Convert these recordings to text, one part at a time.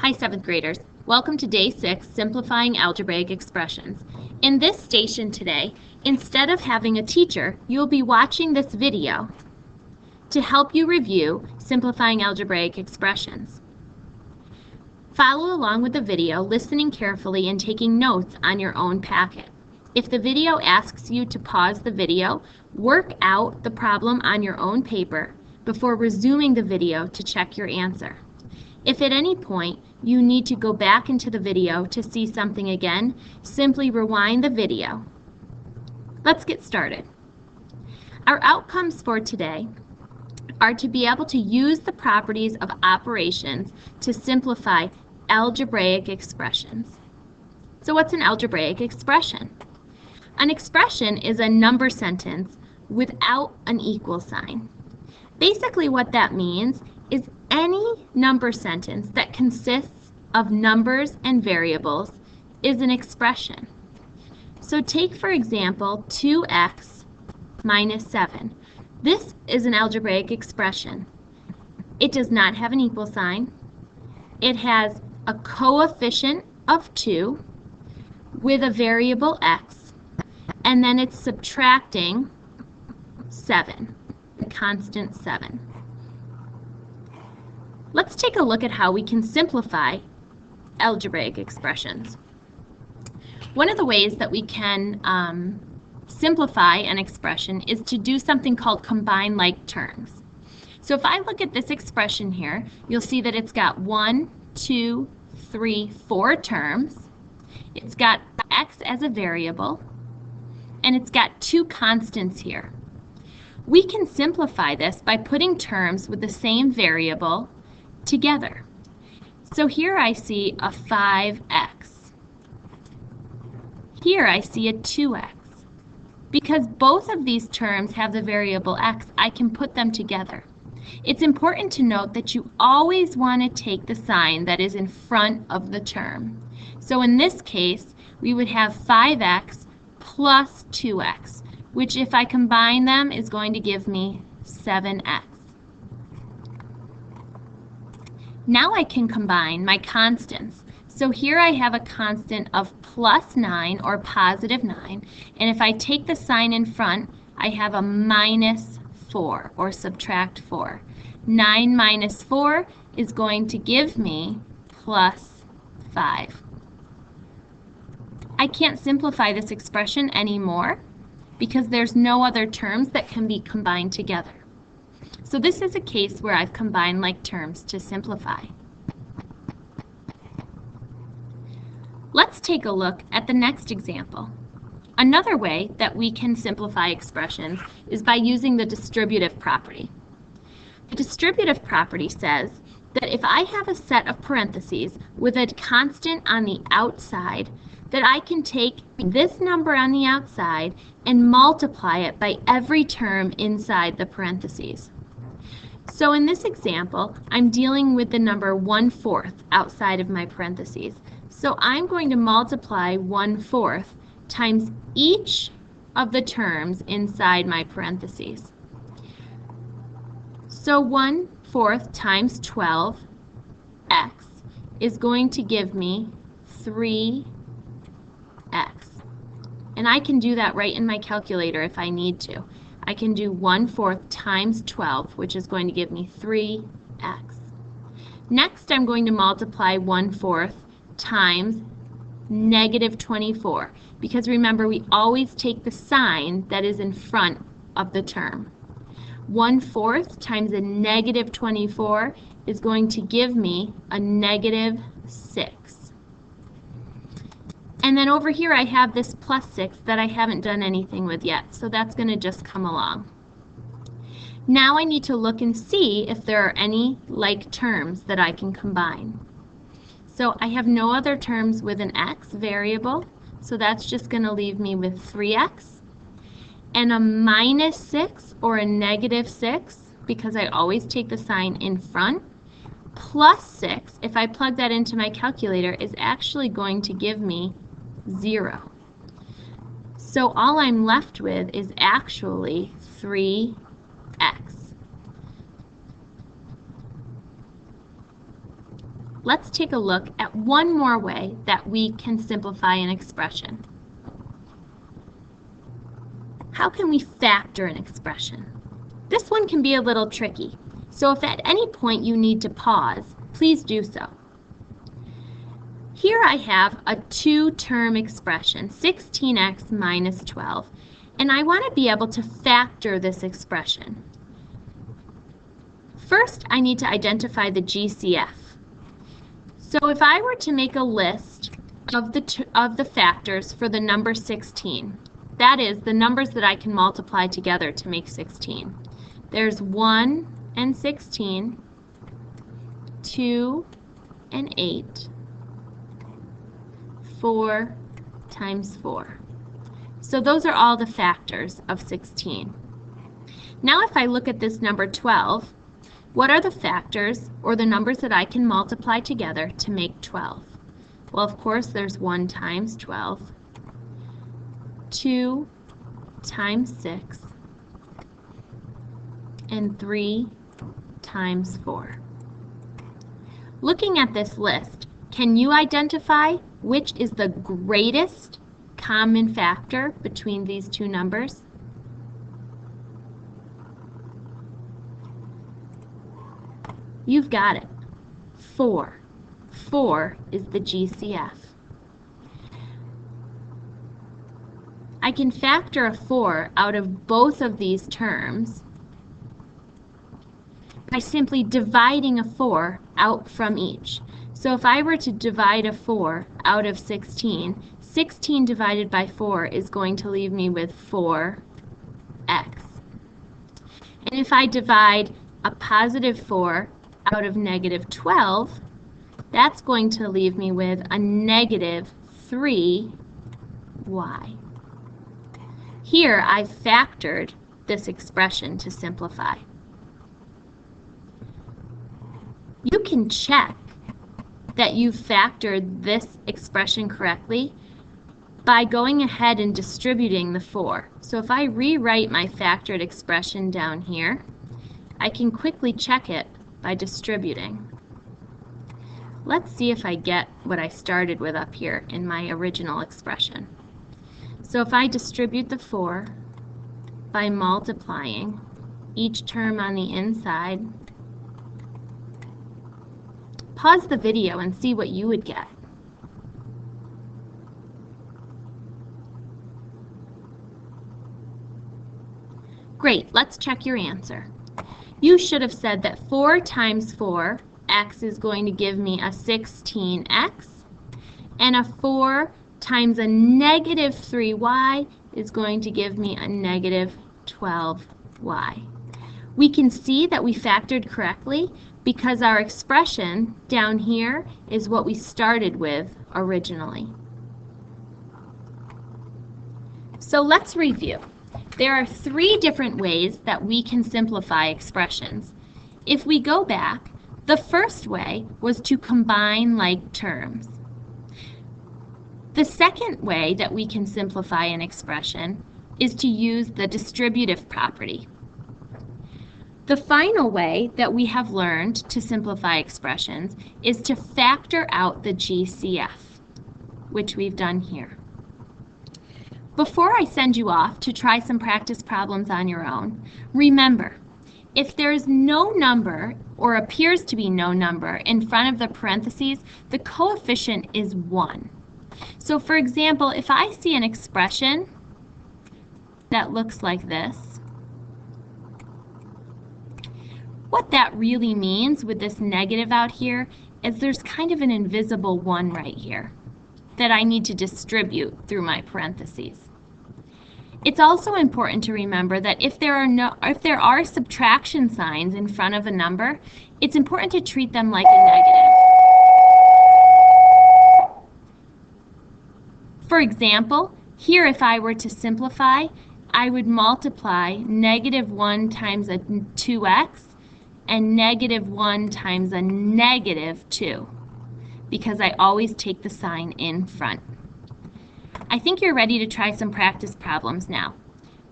Hi, 7th graders. Welcome to Day 6, Simplifying Algebraic Expressions. In this station today, instead of having a teacher, you'll be watching this video to help you review simplifying algebraic expressions. Follow along with the video, listening carefully and taking notes on your own packet. If the video asks you to pause the video, work out the problem on your own paper before resuming the video to check your answer. If at any point you need to go back into the video to see something again, simply rewind the video. Let's get started. Our outcomes for today are to be able to use the properties of operations to simplify algebraic expressions. So what's an algebraic expression? An expression is a number sentence without an equal sign. Basically what that means is any number sentence that consists of numbers and variables is an expression. So take, for example, 2x minus 7. This is an algebraic expression. It does not have an equal sign. It has a coefficient of 2 with a variable x, and then it's subtracting 7, the constant 7. Let's take a look at how we can simplify algebraic expressions. One of the ways that we can simplify an expression is to do something called combine like terms. So if I look at this expression here, you'll see that it's got 1, 2, 3, 4 terms. It's got x as a variable, and it's got 2 constants here. We can simplify this by putting terms with the same variable together. So here I see a 5x. Here I see a 2x. Because both of these terms have the variable x, I can put them together. It's important to note that you always want to take the sign that is in front of the term. So in this case, we would have 5x plus 2x, which if I combine them is going to give me 7x. Now I can combine my constants. So here I have a constant of plus 9 or positive 9, and if I take the sign in front, I have a minus 4 or subtract 4. 9 minus 4 is going to give me plus 5. I can't simplify this expression anymore because there's no other terms that can be combined together. So this is a case where I've combined like terms to simplify. Let's take a look at the next example. Another way that we can simplify expressions is by using the distributive property. The distributive property says that if I have a set of parentheses with a constant on the outside, that I can take this number on the outside and multiply it by every term inside the parentheses. So in this example, I'm dealing with the number 1/4 outside of my parentheses. So I'm going to multiply 1/4 times each of the terms inside my parentheses. So 1/4 times 12x is going to give me 3x. And I can do that right in my calculator if I need to. I can do 1/4 times 12, which is going to give me 3x. Next, I'm going to multiply 1/4 times negative 24, because remember, we always take the sign that is in front of the term. 1/4 times a negative 24 is going to give me a negative 6. And then over here I have this plus 6 that I haven't done anything with yet, so that's going to just come along. Now I need to look and see if there are any like terms that I can combine. So I have no other terms with an x variable, so that's just going to leave me with 3x. And a minus 6 or a negative 6, because I always take the sign in front, plus 6, if I plug that into my calculator, is actually going to give me 0. So all I'm left with is actually 3x. let's take a look at one more way that we can simplify an expression. How can we factor an expression? This one can be a little tricky, so if at any point you need to pause, please do so. Here I have a two-term expression, 16x minus 12, and I want to be able to factor this expression. First, I need to identify the GCF. So if I were to make a list of the factors for the number 16, that is, the numbers that I can multiply together to make 16. There's 1 and 16, 2 and 8, 4 times 4. So those are all the factors of 16. Now if I look at this number 12, what are the factors or the numbers that I can multiply together to make 12? Well, of course, there's 1 times 12, 2 times 6, and 3 times 4. Looking at this list, can you identify which is the greatest common factor between these two numbers? You've got it. 4. 4 is the GCF. I can factor a 4 out of both of these terms by simply dividing a 4 out from each. So if I were to divide a 4 out of 16, 16 divided by 4 is going to leave me with 4x. And if I divide a positive 4 out of negative 12, that's going to leave me with a negative 3y. Here I've factored this expression to simplify. You can check that you've factored this expression correctly by going ahead and distributing the 4. So if I rewrite my factored expression down here, I can quickly check it by distributing. Let's see if I get what I started with up here in my original expression. So if I distribute the 4 by multiplying each term on the inside, pause the video and see what you would get. Great, let's check your answer. You should have said that 4 times 4x is going to give me a 16x, and a 4 times a negative 3y is going to give me a negative 12y. We can see that we factored correctly because our expression down here is what we started with originally. So let's review. There are 3 different ways that we can simplify expressions. If we go back, the first way was to combine like terms. The second way that we can simplify an expression is to use the distributive property. The final way that we have learned to simplify expressions is to factor out the GCF, which we've done here. Before I send you off to try some practice problems on your own, remember, if there is no number or appears to be no number in front of the parentheses, the coefficient is 1. So for example, if I see an expression that looks like this, what that really means with this negative out here is there's kind of an invisible 1 right here that I need to distribute through my parentheses. It's also important to remember that if there are subtraction signs in front of a number, it's important to treat them like a negative. For example, here if I were to simplify, I would multiply negative 1 times a 2x and negative 1 times a negative 2, because I always take the sign in front. I think you're ready to try some practice problems now.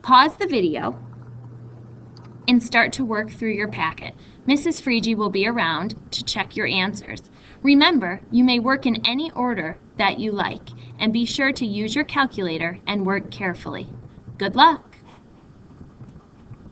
Pause the video and start to work through your packet. Mrs. Friege will be around to check your answers. Remember, you may work in any order that you like, and be sure to use your calculator and work carefully. Good luck!